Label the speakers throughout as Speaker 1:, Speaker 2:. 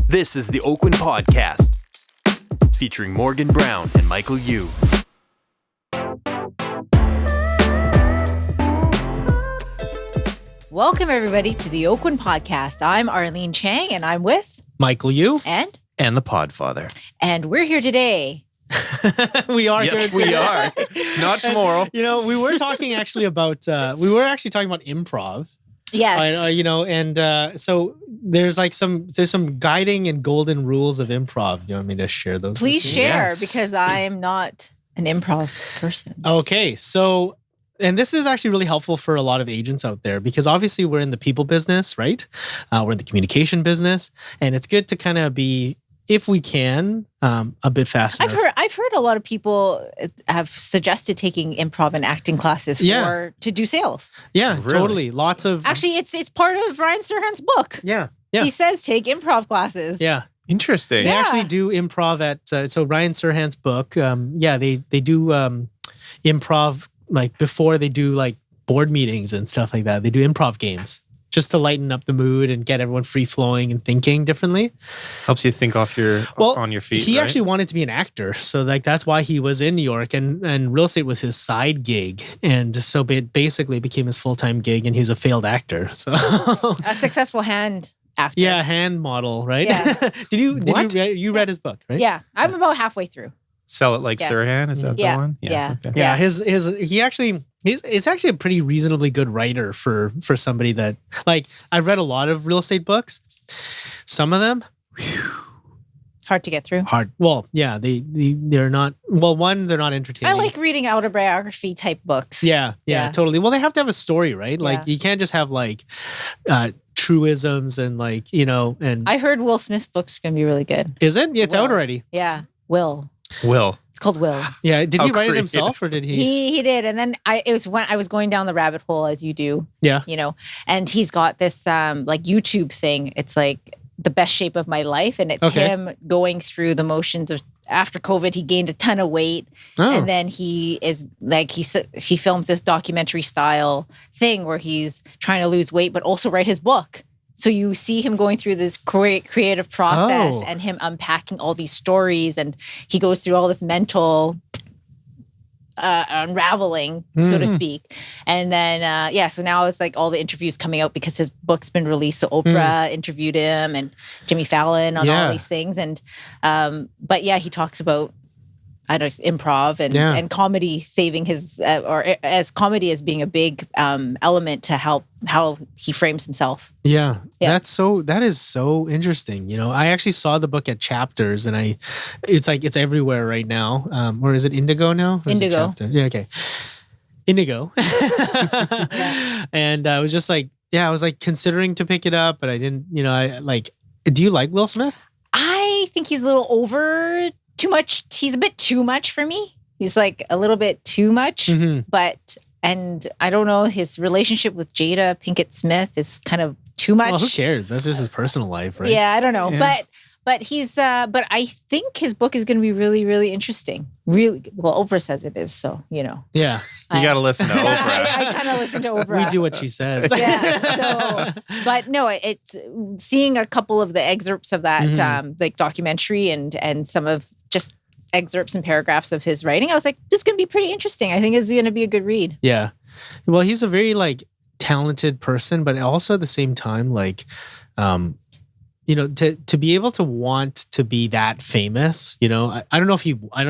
Speaker 1: This is the Oakwyn Podcast, featuring Morgan Brown and Michael Yu.
Speaker 2: Welcome, everybody, to the Oakwyn Podcast. I'm Arlene Chang, and I'm with...
Speaker 3: Michael Yu.
Speaker 2: And
Speaker 1: the Podfather.
Speaker 2: And we're here today.
Speaker 3: We are
Speaker 1: Yes,
Speaker 3: here
Speaker 1: we
Speaker 3: today.
Speaker 1: are. Not tomorrow.
Speaker 3: You know, we were talking actually about, talking about improv.
Speaker 2: Yes.
Speaker 3: So there's like some guiding and golden rules of improv. You want me to share those?
Speaker 2: Please
Speaker 3: with you?
Speaker 2: share,
Speaker 1: Yes.
Speaker 2: because I am not an improv person.
Speaker 3: Okay, so, and this is actually really helpful for a lot of agents out there because obviously we're in the people business, right? We're in the communication business, and it's good to kind of be, if we can, a bit faster.
Speaker 2: I've heard a lot of people have suggested taking improv and acting classes to do sales.
Speaker 3: Yeah,
Speaker 1: Really?
Speaker 3: totally. Lots of
Speaker 2: Actually, it's part of Ryan Serhan's book.
Speaker 3: yeah.
Speaker 2: He says take improv classes.
Speaker 3: Yeah.
Speaker 1: Interesting.
Speaker 3: They
Speaker 2: Yeah.
Speaker 3: actually do improv at so Ryan Serhan's book. They do improv like before they do like board meetings and stuff like that. They do improv games just to lighten up the mood and get everyone free flowing and thinking differently.
Speaker 1: Helps you think on your feet.
Speaker 3: He
Speaker 1: right?
Speaker 3: actually wanted to be an actor, so like that's why he was in New York, and real estate was his side gig, and so it basically became his full-time gig, and he's a failed actor. So
Speaker 2: A successful hand actor.
Speaker 3: yeah, hand model, right?
Speaker 2: Yeah.
Speaker 3: You read his book, right?
Speaker 2: Yeah. I'm about halfway through.
Speaker 1: Sell It Like
Speaker 2: Yeah.
Speaker 1: Sirhan. Is that
Speaker 2: Yeah.
Speaker 1: the one?
Speaker 2: Yeah.
Speaker 1: Okay.
Speaker 3: Yeah, he's actually a pretty reasonably good writer for somebody that, like, I've read a lot of real estate books. Some of them
Speaker 2: Hard to get through.
Speaker 3: hard. Well, yeah, they're not. Well, one, they're not entertaining.
Speaker 2: I like reading autobiography type books.
Speaker 3: Yeah,
Speaker 2: Yeah.
Speaker 3: totally. Well, they have to have a story, right? Like,
Speaker 2: Yeah.
Speaker 3: you can't just have like truisms and like, and
Speaker 2: I heard Will Smith's book's going to be really good.
Speaker 3: is it? Yeah, it's out
Speaker 2: Will.
Speaker 3: already.
Speaker 2: Yeah. Will.
Speaker 1: Will.
Speaker 2: It's called Will.
Speaker 3: Yeah, did
Speaker 1: How
Speaker 3: he write it
Speaker 1: creative.
Speaker 3: himself or did he?
Speaker 2: He did. And then it was when I was going down the rabbit hole, as you do,
Speaker 3: Yeah.
Speaker 2: and he's got this like YouTube thing. It's like the best shape of my life. And it's
Speaker 3: Okay.
Speaker 2: him going through the motions of after COVID, he gained a ton of weight.
Speaker 3: Oh.
Speaker 2: And then he is like, he films this documentary style thing where he's trying to lose weight, but also write his book. So you see him going through this creative process
Speaker 3: Oh.
Speaker 2: and him unpacking all these stories, and he goes through all this mental unraveling, so to speak. And then, so now it's like all the interviews coming out because his book's been released. So Oprah interviewed him and Jimmy Fallon on all these things. And, but yeah, he talks about, improv and comedy saving his, or as comedy as being a big element to help how he frames himself.
Speaker 3: Yeah,
Speaker 2: Yeah.
Speaker 3: that is so interesting. I actually saw the book at Chapters, and it's everywhere right now. Or is it Indigo now? Or is it
Speaker 2: Indigo.
Speaker 3: Chapter? Yeah, okay. Indigo. And I was just like, I was like considering to pick it up, but I didn't. Do you like Will Smith?
Speaker 2: I think he's a little over too much. He's a bit too much for me. He's like a little bit too much,
Speaker 3: Mm-hmm.
Speaker 2: and I don't know, his relationship with Jada Pinkett Smith is kind of too much.
Speaker 3: Well, who cares? That's just his personal life, right?
Speaker 2: Yeah, I don't know.
Speaker 3: Yeah.
Speaker 2: But he's but I think his book is going to be really, really interesting. Really, well, Oprah says it is, so
Speaker 3: Yeah.
Speaker 1: You got to listen to Oprah.
Speaker 2: I kind of listen to Oprah.
Speaker 3: We do what she says.
Speaker 2: Yeah. So, but no, it's seeing a couple of the excerpts of that like documentary and some of just excerpts and paragraphs of his writing. I was like, this is going to be pretty interesting. I think it's going to be a good read.
Speaker 3: Yeah. Well, he's a very like talented person, but also at the same time, like, to be able to want to be that famous, I don't know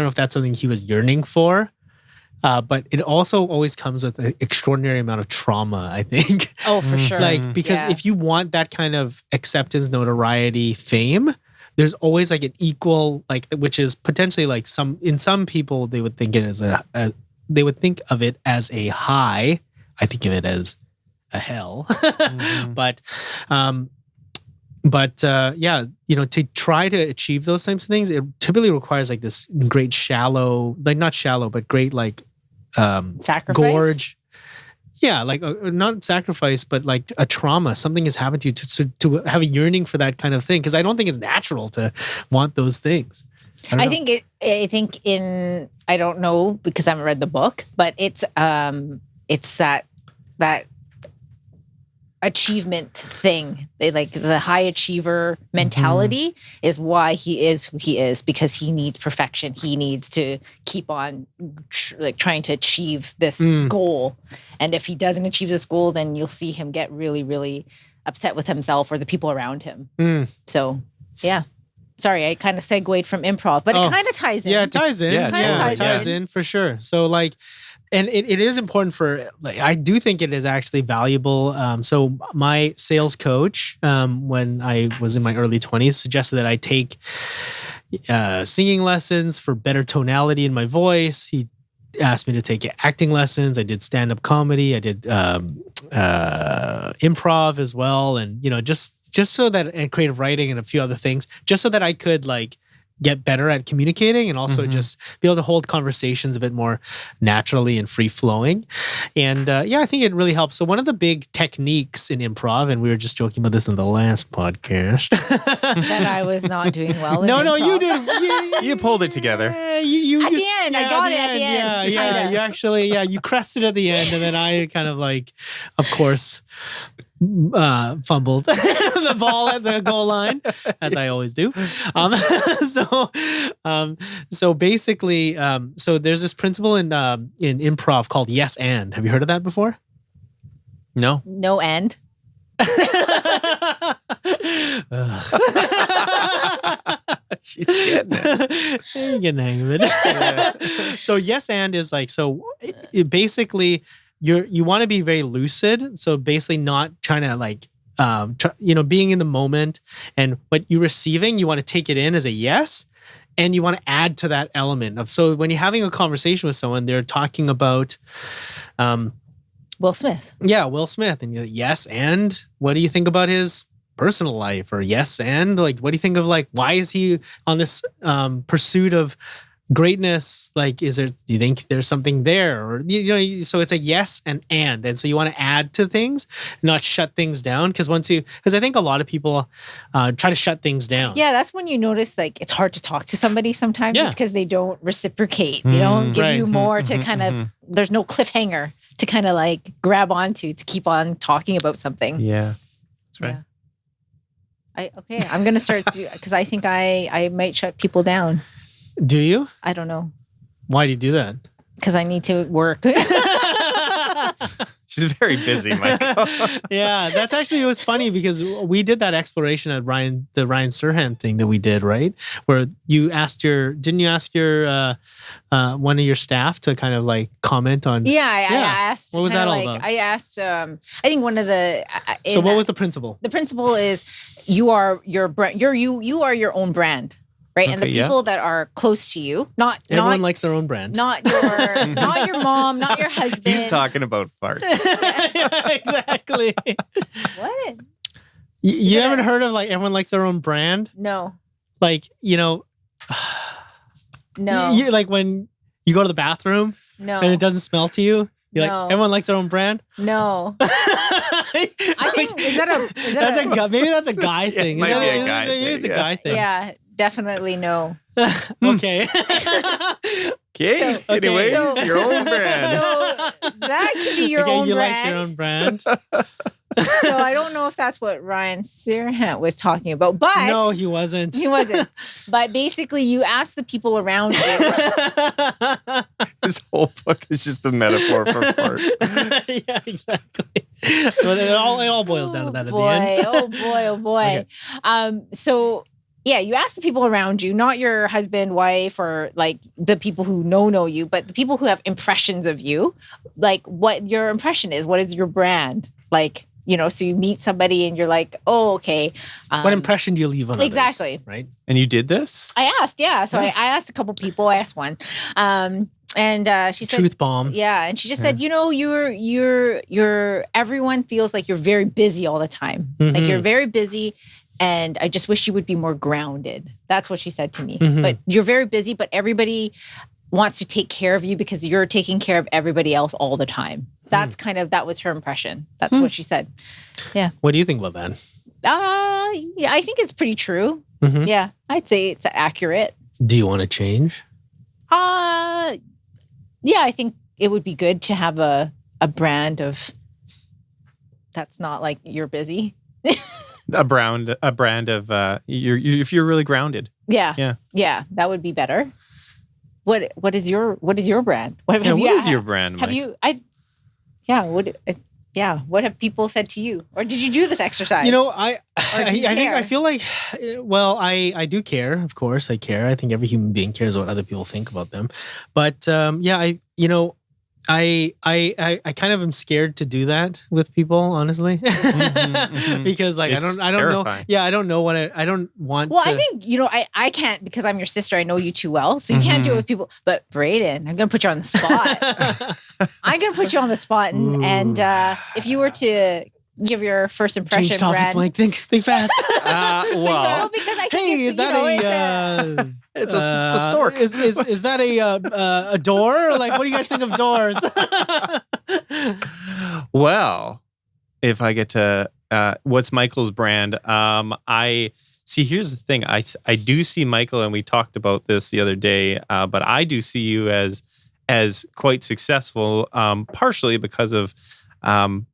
Speaker 3: if that's something he was yearning for. But it also always comes with an extraordinary amount of trauma, I think.
Speaker 2: Oh, for sure.
Speaker 3: Because if you want that kind of acceptance, notoriety, fame, there's always like an equal, which is potentially like in some people, they would think it as they would think of it as a high. I think of it as a hell. To try to achieve those types of things, it typically requires like this great shallow, like not shallow, but great like
Speaker 2: sacrifice.
Speaker 3: gorge. Yeah, like not sacrifice, but like a trauma. Something has happened to you to have a yearning for that kind of thing. Because I don't think it's natural to want those things. I don't know because I haven't read the book, but it's that
Speaker 2: achievement thing. They like the high achiever mentality is why he is who he is, because he needs perfection. He needs to keep on trying to achieve this goal. And if he doesn't achieve this goal, then you'll see him get really, really upset with himself or the people around him. So, yeah. Sorry, I kind of segued from improv, but it kind of ties in.
Speaker 3: Yeah, it ties in.
Speaker 2: Yeah,
Speaker 3: it ties in for sure. So like, and it is important for, like, I do think it is actually valuable. So my sales coach, when I was in my early 20s, suggested that I take singing lessons for better tonality in my voice. He asked me to take acting lessons. I did stand-up comedy. I did improv as well. And, just so that, and creative writing and a few other things, just so that I could like get better at communicating and also just be able to hold conversations a bit more naturally and free flowing. And I think it really helps. So one of the big techniques in improv, and we were just joking about this in the last podcast,
Speaker 2: that I was not doing well.
Speaker 3: No,
Speaker 2: improv.
Speaker 3: you did.
Speaker 1: You pulled it together.
Speaker 3: You
Speaker 2: at the end, I got it at the end.
Speaker 3: Yeah. You actually, you crested at the end, and then I kind of like, of course, fumbled the ball at the goal line, as I always do. So basically, so there's this principle in improv called yes and. Have you heard of that before?
Speaker 1: No.
Speaker 2: No end.
Speaker 1: She's getting it.
Speaker 3: You're getting the hang of it. Yeah. So yes and is like, so it basically you want to be very lucid. So basically not trying to like, being in the moment, and what you're receiving, you want to take it in as a yes. And you want to add to that element of, so when you're having a conversation with someone, they're talking about,
Speaker 2: Will Smith.
Speaker 3: Yeah, Will Smith. And you're like, yes, and what do you think about his personal life? Or yes, and like, what do you think of like, why is he on this pursuit of greatness? Like, do you think there's something there? Or, so it's a yes and so you want to add to things, not shut things down. Because I think a lot of people try to shut things down.
Speaker 2: Yeah, that's when you notice like it's hard to talk to somebody sometimes. It's because they don't reciprocate. They don't give you more to kind of, there's no cliffhanger to kind of like grab onto to keep on talking about something.
Speaker 1: Yeah, that's right.
Speaker 2: Yeah. I'm going to start because I think I might shut people down.
Speaker 3: Do you?
Speaker 2: I don't know.
Speaker 3: Why do you do that?
Speaker 2: Because I need to work.
Speaker 1: She's very busy, Michael.
Speaker 3: Yeah, that's actually, it was funny because we did that exploration at the Ryan Serhant thing that we did, right? Where didn't you ask your one of your staff to kind of like comment on?
Speaker 2: Yeah, I asked.
Speaker 3: What was that all about?
Speaker 2: I asked. I think one of the.
Speaker 3: So what was the principle?
Speaker 2: The principle is you are your brand. You are your own brand. Right. Okay, and the people that are close to you,
Speaker 3: everyone likes their own brand.
Speaker 2: Not your mom, not your husband.
Speaker 1: He's talking about farts.
Speaker 3: Yeah, exactly.
Speaker 2: What?
Speaker 3: You haven't heard of like everyone likes their own brand?
Speaker 2: No.
Speaker 3: Like,
Speaker 2: no.
Speaker 3: You like when you go to the bathroom and it doesn't smell to you? You're like, everyone likes their own brand?
Speaker 2: No. I think
Speaker 3: maybe that's a guy thing.
Speaker 1: Might be a guy thing.
Speaker 3: It's a guy thing.
Speaker 2: Yeah, definitely no.
Speaker 3: Okay.
Speaker 1: Okay. Anyways, your own brand.
Speaker 2: So that could be your own brand.
Speaker 3: You like your own brand.
Speaker 2: So I don't know if that's what Ryan Serhant was talking about, but
Speaker 3: no, he wasn't.
Speaker 2: He wasn't. But basically, you ask the people around you.
Speaker 1: This whole book is just a metaphor for farts.
Speaker 3: Yeah, exactly. So it all boils down to that at the end.
Speaker 2: Oh boy. Okay. So. Yeah, you ask the people around you, not your husband, wife, or like the people who know you, but the people who have impressions of you, like what your impression is. What is your brand? Like, so you meet somebody and you're like, oh, okay.
Speaker 3: What impression do you leave on others?
Speaker 2: Exactly.
Speaker 3: Right.
Speaker 1: And you did this?
Speaker 2: I asked, yeah. So I asked a couple people. I asked one. And she said,
Speaker 3: truth bomb.
Speaker 2: Yeah. And she just said, you're everyone feels like you're very busy all the time. Mm-hmm. Like you're very busy. And I just wish you would be more grounded. That's what she said to me. Mm-hmm. But you're very busy, but everybody wants to take care of you because you're taking care of everybody else all the time. That's that was her impression. That's what she said. Yeah.
Speaker 3: What do you think about that?
Speaker 2: Yeah, I think it's pretty true. Mm-hmm. Yeah, I'd say it's accurate.
Speaker 3: Do you want to change?
Speaker 2: Yeah, I think it would be good to have a brand of that's not like you're busy.
Speaker 1: A brand of if you're really grounded.
Speaker 2: Yeah, that would be better. What is your brand? What
Speaker 1: is your brand,
Speaker 2: Have
Speaker 1: Mike?
Speaker 2: you? What have people said to you, or did you do this exercise?
Speaker 3: You know, I feel like, well, I do care. Of course, I care. I think every human being cares what other people think about them. But I kind of am scared to do that with people, honestly, because like
Speaker 1: It's
Speaker 3: I don't know.
Speaker 1: terrifying.
Speaker 3: Yeah, I don't know I don't want.
Speaker 2: Well,
Speaker 3: to,
Speaker 2: I think I can't because I'm your sister. I know you too well, so you can't do it with people. But Brayden, I'm gonna put you on the spot. I'm gonna put you on the spot, and if you were to give your first impression,
Speaker 3: change topics,
Speaker 2: Brad,
Speaker 3: Mike. Think fast.
Speaker 1: Well,
Speaker 2: because I think
Speaker 3: Hey, is that
Speaker 1: it's a stork.
Speaker 3: Is that a door? Like, what do you guys think of doors?
Speaker 1: Well, if I get to what's Michael's brand, I see. Here's the thing. I do see Michael, and we talked about this the other day. But I do see you as quite successful, partially because of the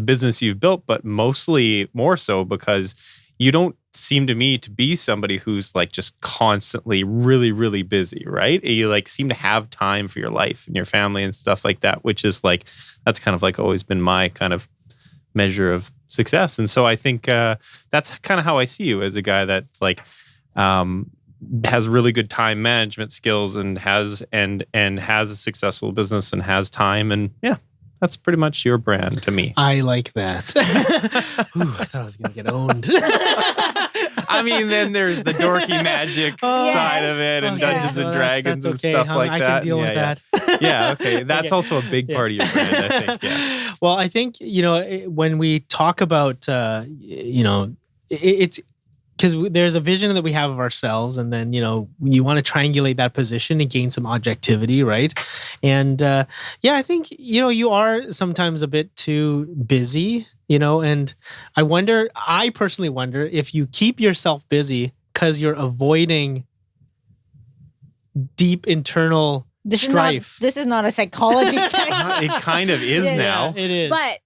Speaker 1: business you've built, but mostly more so because you don't seem to me to be somebody who's like just constantly really, really busy, right? You like seem to have time for your life and your family and stuff like that, which is like, that's kind of like always been my kind of measure of success. And so I think that's kind of how I see you, as a guy that like has really good time management skills and has a successful business and has time. And yeah, that's pretty much your brand to me.
Speaker 3: I like that. Ooh, I thought I was going to get owned.
Speaker 1: I mean, then there's the dorky magic side of it, and Dungeons and Dragons and stuff like that.
Speaker 3: I can deal with that.
Speaker 1: Yeah, okay. That's also a big part of your brand, I think. Yeah.
Speaker 3: Well, I think, when we talk about, it's because there's a vision that we have of ourselves, and then, you want to triangulate that position and gain some objectivity, right? And I think, you are sometimes a bit too busy, and I personally wonder if you keep yourself busy because you're avoiding deep internal strife.
Speaker 2: This is not a psychology section.
Speaker 1: It kind of is now.
Speaker 3: It is.
Speaker 2: But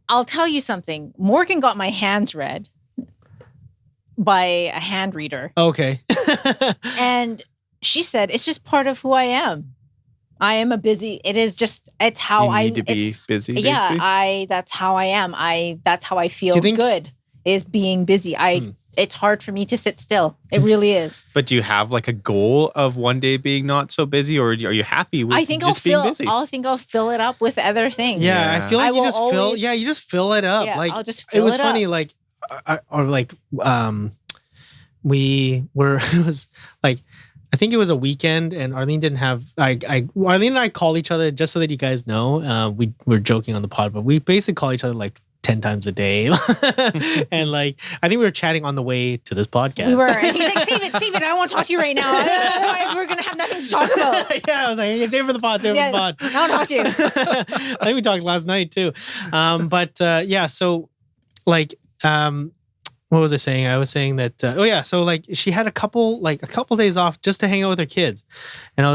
Speaker 2: I'll tell you something. Morgan got my hands read by a hand reader.
Speaker 3: Okay.
Speaker 2: And she said, it's just part of who I am. I am it's how I
Speaker 1: need to be busy. Basically.
Speaker 2: Yeah, that's how I am. That's how I feel good, is being busy. It's hard for me to sit still. It really is.
Speaker 1: But do you have like a goal of one day being not so busy, or are you happy with being busy?
Speaker 2: I think I'll fill it up with other things.
Speaker 3: Yeah, I feel like you just fill it up.
Speaker 2: Yeah,
Speaker 3: like
Speaker 2: I'll just fill
Speaker 3: it was
Speaker 2: it
Speaker 3: funny,
Speaker 2: up.
Speaker 3: like we were it was like I think it was a weekend, and Arlene didn't have Arlene and I call each other, just so that you guys know. We're joking on the pod, but we basically call each other like 10 times a day. And like, I think we were chatting on the way to this podcast.
Speaker 2: We were. And he's like, Steven, I don't want to talk to you right now. Otherwise, we're going to have nothing to talk about.
Speaker 3: Yeah, I was like, save it for the pod,
Speaker 2: I don't talk to you.
Speaker 3: I think we talked last night too. So like, what was I saying? I was saying that, so like she had a couple days off just to hang out with her kids. And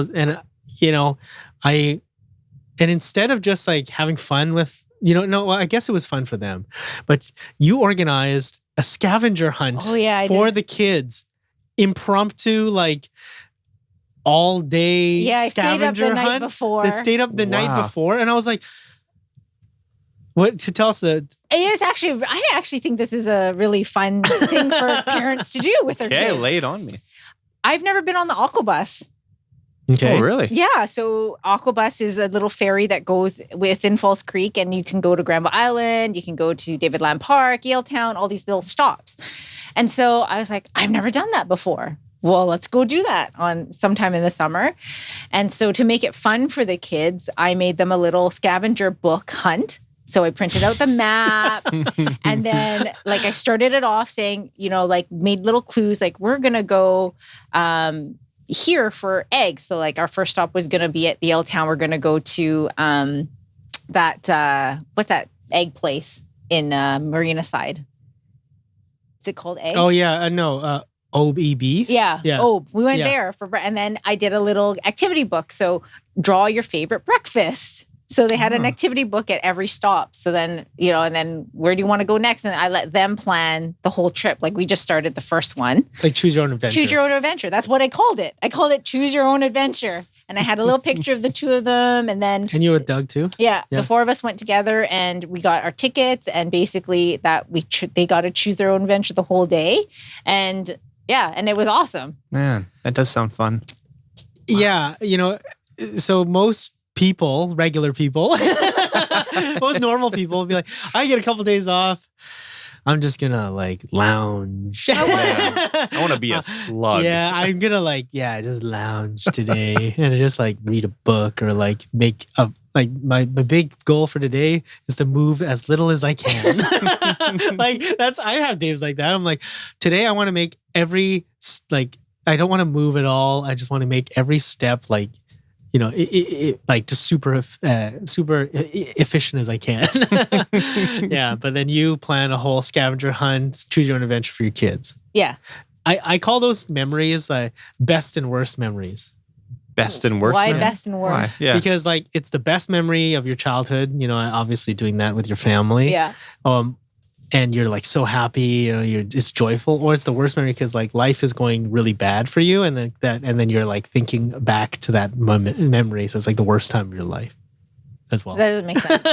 Speaker 3: instead of just like having fun with, I guess it was fun for them, but you organized a scavenger hunt for the kids, impromptu, like all day scavenger hunt. They stayed up the night before. And I was like, what to tell us that?
Speaker 2: It is actually, I actually think this is a really fun thing for parents to do with their kids.
Speaker 1: Okay, lay it on me.
Speaker 2: I've never been on the Aquabus.
Speaker 3: Okay.
Speaker 1: Oh, really?
Speaker 2: Yeah. So Aquabus is a little ferry that goes within Falls Creek, and you can go to Granville Island, you can go to David Lamb Park, Yaletown, all these little stops. And so I was like, I've never done that before. Well, let's go do that on sometime in the summer. And so to make it fun for the kids, I made them a little scavenger book hunt. So I printed out the map, and then like I started it off saying, like made little clues, like we're going to go here for eggs. So like our first stop was going to be at the Yaletown. We're going to go to what's that egg place in Marina Side? Is it called Egg?
Speaker 3: Oh yeah, no, OBB.
Speaker 2: Yeah. Oh, we went there and then I did a little activity book. So draw your favorite breakfast. So they had an activity book at every stop. So then, and then where do you want to go next? And I let them plan the whole trip. Like we just started the first one.
Speaker 3: It's like choose your own adventure.
Speaker 2: Choose your own adventure. That's what I called it. I called it choose your own adventure. And I had a little picture of the two of them. And then...
Speaker 3: And you with Doug too?
Speaker 2: Yeah. The four of us went together and we got our tickets. And basically they got to choose their own adventure the whole day. And and it was awesome.
Speaker 1: Man, that does sound fun.
Speaker 3: Yeah. So most people, regular people, most normal people would be like, I get a couple days off. I'm just gonna like lounge.
Speaker 1: I want to be a slug.
Speaker 3: Yeah, I'm gonna just lounge today and just like read a book or like make a my big goal for today is to move as little as I can. I have days like that. I'm like, today I want to make every I don't want to move at all. I just want to make every step just super efficient as I can. Yeah, but then you plan a whole scavenger hunt, choose your own adventure for your kids.
Speaker 2: Yeah.
Speaker 3: I call those memories like best and worst memories.
Speaker 1: Best and worst?
Speaker 2: Why
Speaker 1: memories?
Speaker 2: best and worst?
Speaker 1: Yeah.
Speaker 3: Because it's the best memory of your childhood, obviously doing that with your family.
Speaker 2: Yeah.
Speaker 3: And you're like so happy, it's joyful, or it's the worst memory because like life is going really bad for you, and then you're like thinking back to that memory, so it's like the worst time of your life as well.
Speaker 2: That doesn't make sense.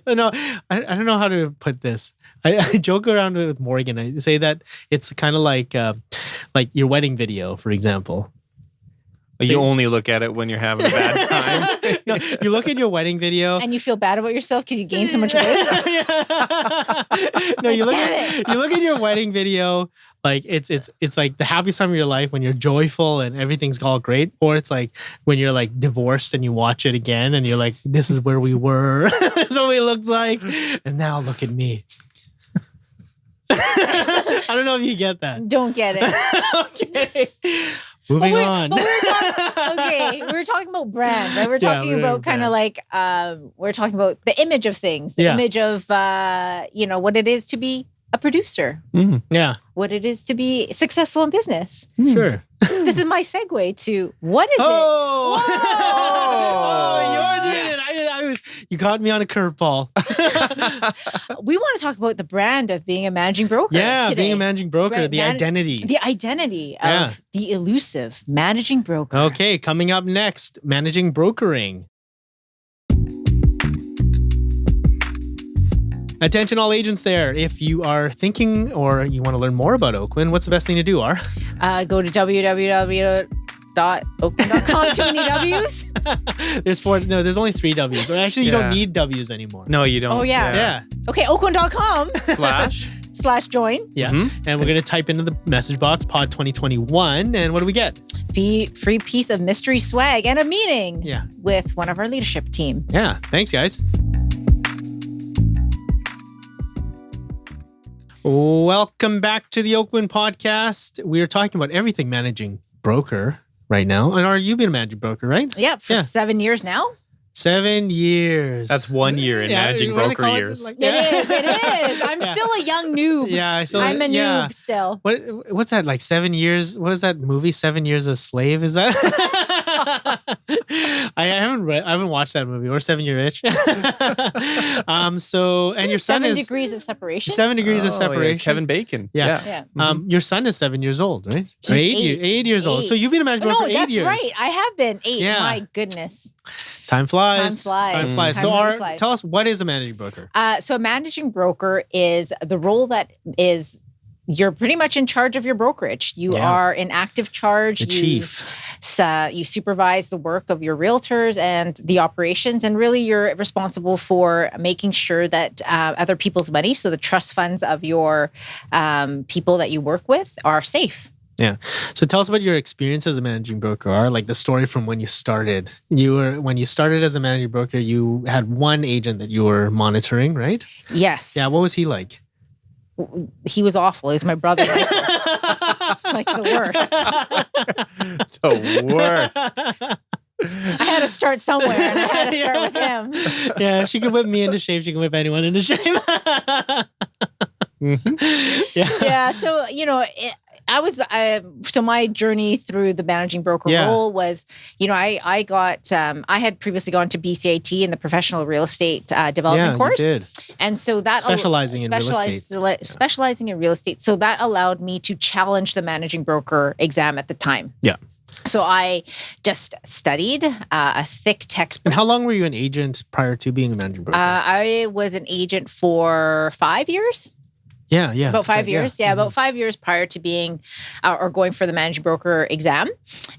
Speaker 3: No, I don't know how to put this. I joke around with Morgan. I say that it's kind of like your wedding video, for example.
Speaker 1: You only look at it when you're having a bad time.
Speaker 3: No, you look at your wedding video
Speaker 2: and you feel bad about yourself because you gained so much weight.
Speaker 3: No, you look at your wedding video like it's like the happiest time of your life when you're joyful and everything's all great, or it's like when you're like divorced and you watch it again and you're like, this is where we were. This is what we looked like, and now look at me. I don't know if you get that.
Speaker 2: Don't get it.
Speaker 3: Okay. Moving on.
Speaker 2: But we were talking about brand, right? We're talking about kind of like, we're talking about the image of things, the image of, what it is to be a producer.
Speaker 3: Mm, yeah.
Speaker 2: What it is to be successful in business.
Speaker 3: Sure.
Speaker 2: This is my segue to what is it?
Speaker 3: Oh, you're doing it. You caught me on a curveball.
Speaker 2: We want to talk about the brand of being a managing broker.
Speaker 3: Yeah,
Speaker 2: today.
Speaker 3: being a managing broker,
Speaker 2: Right,
Speaker 3: the identity.
Speaker 2: The identity of the elusive managing broker.
Speaker 3: Okay, coming up next, managing brokering. Attention all agents there. If you are thinking or you want to learn more about Oakwyn, what's the best thing to do,
Speaker 2: Go to www.oakwyn.com. Too many W's?
Speaker 3: There's only 3 W's. Or actually, you don't need W's anymore.
Speaker 1: No, you don't.
Speaker 2: Oh, yeah.
Speaker 3: Yeah.
Speaker 2: Okay, oakwyn.com. / join.
Speaker 3: Yeah. Mm-hmm. And we're going to type into the message box, pod 2021. And what do we get?
Speaker 2: Free piece of mystery swag and a meeting
Speaker 3: Yeah.
Speaker 2: with one of our leadership team.
Speaker 3: Yeah. Thanks, guys. Welcome back to the Oakwyn podcast. We are talking about everything managing broker right now. And you've been a managing broker, right?
Speaker 2: Yeah, for 7 years now.
Speaker 3: 7 years.
Speaker 1: That's 1 year in managing broker years.
Speaker 2: It is. I'm still a young noob.
Speaker 3: Yeah,
Speaker 2: I'm a noob still.
Speaker 3: What's that, like 7 years? What is that movie, 7 Years a Slave? Is that? I haven't watched that movie, or 7 Year Itch. And your son
Speaker 2: 7
Speaker 3: is
Speaker 2: degrees of separation.
Speaker 3: 7 degrees of separation.
Speaker 1: Yeah, Kevin Bacon.
Speaker 3: Yeah.
Speaker 1: Mm-hmm.
Speaker 3: Your son is 7 years old, right?
Speaker 2: He's
Speaker 3: 8 years old. So you've been a managing broker for 8 years.
Speaker 2: That's right. I have been 8.
Speaker 3: Yeah.
Speaker 2: My goodness.
Speaker 3: Time flies.
Speaker 2: Time flies.
Speaker 3: Tell us, what is a managing broker?
Speaker 2: So a managing broker is the role that is, you're pretty much in charge of your brokerage. You are in active charge.
Speaker 3: The chief.
Speaker 2: You supervise the work of your realtors and the operations, and really you're responsible for making sure that other people's money, so the trust funds of your people that you work with, are safe.
Speaker 3: Yeah. So tell us about your experience as a managing broker, like the story from when you started. When you started as a managing broker, you had one agent that you were monitoring, right?
Speaker 2: Yes.
Speaker 3: Yeah. What was he like?
Speaker 2: He was awful. He was my brother. Like the worst.
Speaker 1: The worst.
Speaker 2: I had to start somewhere, and I had to start with him.
Speaker 3: Yeah, she could whip me into shape. She can whip anyone into shape.
Speaker 1: Mm-hmm.
Speaker 2: Yeah. So, So my journey through the managing broker role was, I had previously gone to BCIT in the professional real estate development course.
Speaker 3: You did.
Speaker 2: And so that
Speaker 3: specializing in real estate.
Speaker 2: Specializing in real estate. So that allowed me to challenge the managing broker exam at the time.
Speaker 3: Yeah.
Speaker 2: So I just studied a thick textbook.
Speaker 3: And how long were you an agent prior to being a managing broker?
Speaker 2: I was an agent for 5 years.
Speaker 3: Yeah.
Speaker 2: About 5 years. Yeah, about 5 years prior to being or going for the managing broker exam.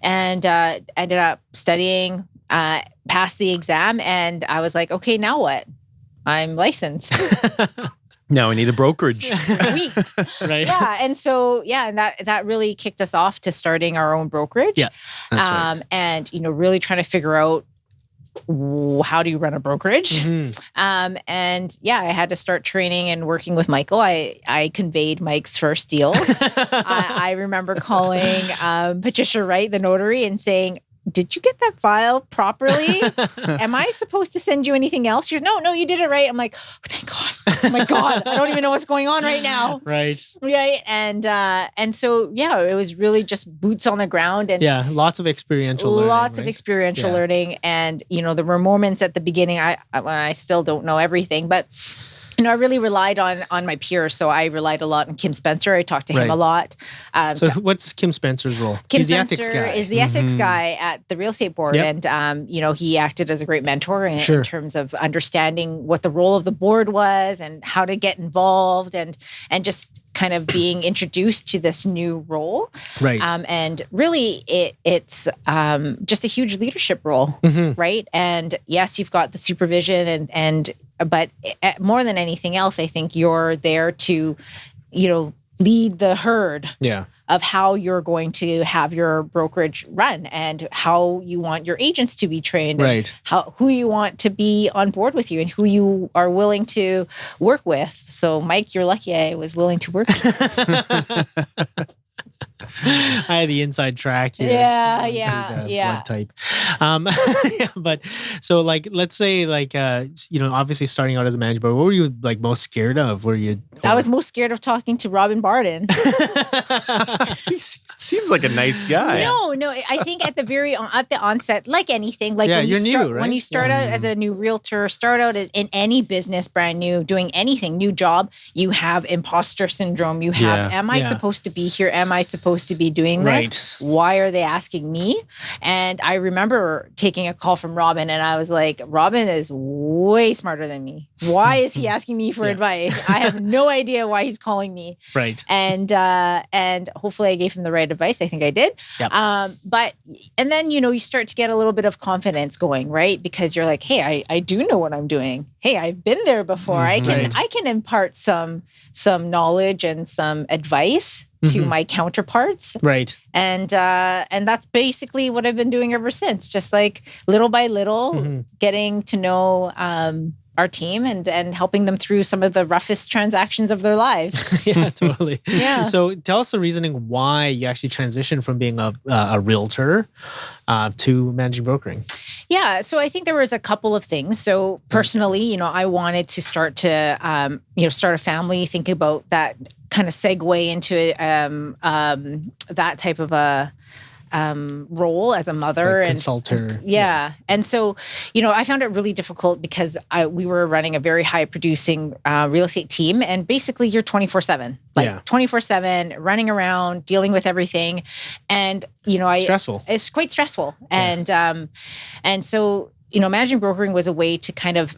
Speaker 2: And ended up studying, passed the exam. And I was like, okay, now what? I'm licensed.
Speaker 1: Now we need a brokerage.
Speaker 2: Sweet.
Speaker 3: Right.
Speaker 2: Yeah. And so, and that really kicked us off to starting our own brokerage.
Speaker 3: Yeah. That's right.
Speaker 2: And, really trying to figure out how do you run a brokerage?
Speaker 3: Mm-hmm.
Speaker 2: I had to start training and working with Michael. I conveyed Mike's first deals. I remember calling Patricia Wright, the notary, and saying, did you get that file properly? Am I supposed to send you anything else? She goes, no, you did it right. I'm like, oh, thank God. Oh my God. I don't even know what's going on right now.
Speaker 3: Right.
Speaker 2: Right. And so, it was really just boots on the ground. And
Speaker 3: lots of experiential learning.
Speaker 2: Lots of experiential learning. And, there were moments at the beginning, I still don't know everything, but I really relied on my peers. So I relied a lot on Kim Spencer. I talked to him a lot.
Speaker 3: So what's Kim Spencer's role?
Speaker 2: Kim
Speaker 3: He's
Speaker 2: Spencer
Speaker 3: the ethics guy.
Speaker 2: is the ethics guy at the real estate board.
Speaker 3: Yep.
Speaker 2: And, he acted as a great mentor in terms of understanding what the role of the board was and how to get involved and just kind of being introduced to this new role.
Speaker 3: Right.
Speaker 2: And really it's just a huge leadership role, right? And yes, you've got the supervision but more than anything else, I think you're there to, lead the herd of how you're going to have your brokerage run and how you want your agents to be trained,
Speaker 3: right?
Speaker 2: And who you want to be on board with you and who you are willing to work with. So, Mike, you're lucky I was willing to work with you.
Speaker 3: I had the inside track here.
Speaker 2: Yeah.
Speaker 3: Blood type. But so let's say obviously starting out as a manager, what were you most scared of?
Speaker 2: I was most scared of talking to Robin Barden.
Speaker 1: He seems like a nice guy.
Speaker 2: No. I think at the onset, like anything, when
Speaker 3: you're new, right?
Speaker 2: When you start out as a new realtor, start out in any business, brand new, doing anything, new job, you have imposter syndrome. You have, am I supposed to be here? Am I supposed to be doing this?
Speaker 3: Right.
Speaker 2: Why are they asking me? And I remember taking a call from Robin and I was like, Robin is way smarter than me. Why is he asking me for advice? I have no idea why he's calling me.
Speaker 3: Right.
Speaker 2: And hopefully I gave him the right advice. I think I did.
Speaker 3: Yep.
Speaker 2: And then, you start to get a little bit of confidence going, right? Because you're like, hey, I do know what I'm doing. Hey, I've been there before. I can impart some knowledge and some advice to my counterparts.
Speaker 3: Right.
Speaker 2: And that's basically what I've been doing ever since. Just little by little, getting to know our team and helping them through some of the roughest transactions of their lives.
Speaker 3: Yeah, totally.
Speaker 2: Yeah.
Speaker 3: So tell us the reasoning why you actually transitioned from being a realtor to managing brokering.
Speaker 2: Yeah. So I think there was a couple of things. So personally, I wanted to start a family, think about that kind of segue into that type of a role as a mother and
Speaker 3: consultant.
Speaker 2: Yeah. And so, I found it really difficult because we were running a very high producing real estate team, and basically you're 24/7, 24/7 running around, dealing with everything. And,
Speaker 3: stressful.
Speaker 2: It's quite stressful. Yeah. And so, managing brokering was a way to kind of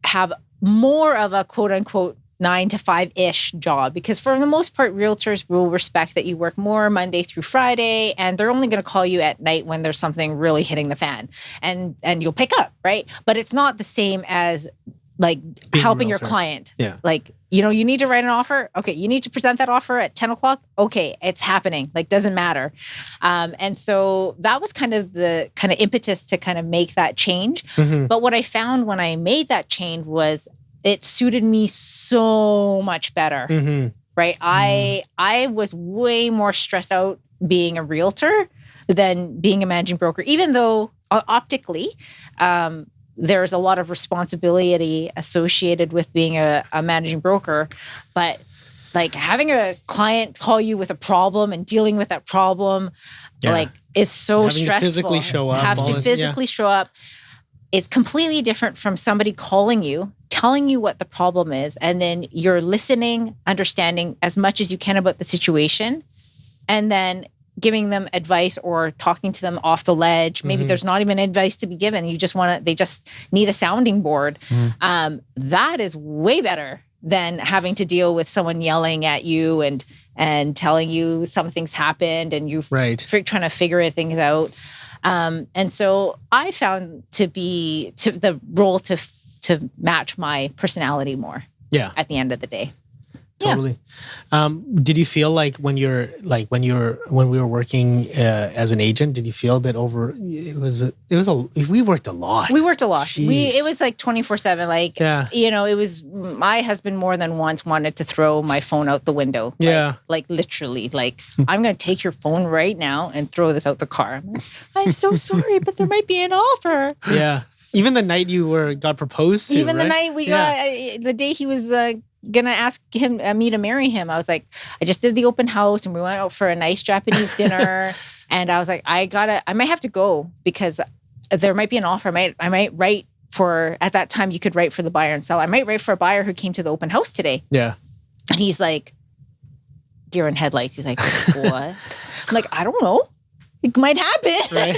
Speaker 2: have more of a quote unquote 9 to 5-ish job, because for the most part, realtors will respect that you work more Monday through Friday, and they're only going to call you at night when there's something really hitting the fan, and you'll pick up, right? But it's not the same as being helping your client.
Speaker 3: Yeah.
Speaker 2: You need to write an offer. Okay. You need to present that offer at 10 o'clock. Okay. It's happening. Doesn't matter. And so that was kind of the impetus to kind of make that change. Mm-hmm. But what I found when I made that change was it suited me so much better, right? I was way more stressed out being a realtor than being a managing broker, even though optically, there's a lot of responsibility associated with being a managing broker. But like having a client call you with a problem and dealing with that problem, like is so
Speaker 3: having
Speaker 2: stressful.
Speaker 3: to physically show up.
Speaker 2: Have to physically show up. It's completely different from somebody calling you, telling you what the problem is, and then you're listening, understanding as much as you can about the situation, and then giving them advice or talking to them off the ledge. Maybe there's not even advice to be given. You just they just need a sounding board. That is way better than having to deal with someone yelling at you and telling you something's happened and you're trying to figure things out. And so I found the role to match my personality more. Yeah. At the end of the day.
Speaker 3: Totally. Did you feel like when we were working as an agent, did you feel a bit we worked a lot.
Speaker 2: We worked a lot. It was like 24/7. Like, it was, my husband more than once wanted to throw my phone out the window. Like literally, like, I'm going to take your phone right now and throw this out the car. I'm so sorry, but there might be an offer.
Speaker 3: Yeah. Even the night you got proposed to,
Speaker 2: the night we got, the day he was gonna ask me to marry him, I was like, I just did the open house and we went out for a nice Japanese dinner, and I was like, I might have to go because there might be an offer. I might write for, at that time you could write for the buyer and seller. I might write for a buyer who came to the open house today. Yeah, and he's like, deer in headlights. He's like, what? I'm like, I don't know. It might happen. Right.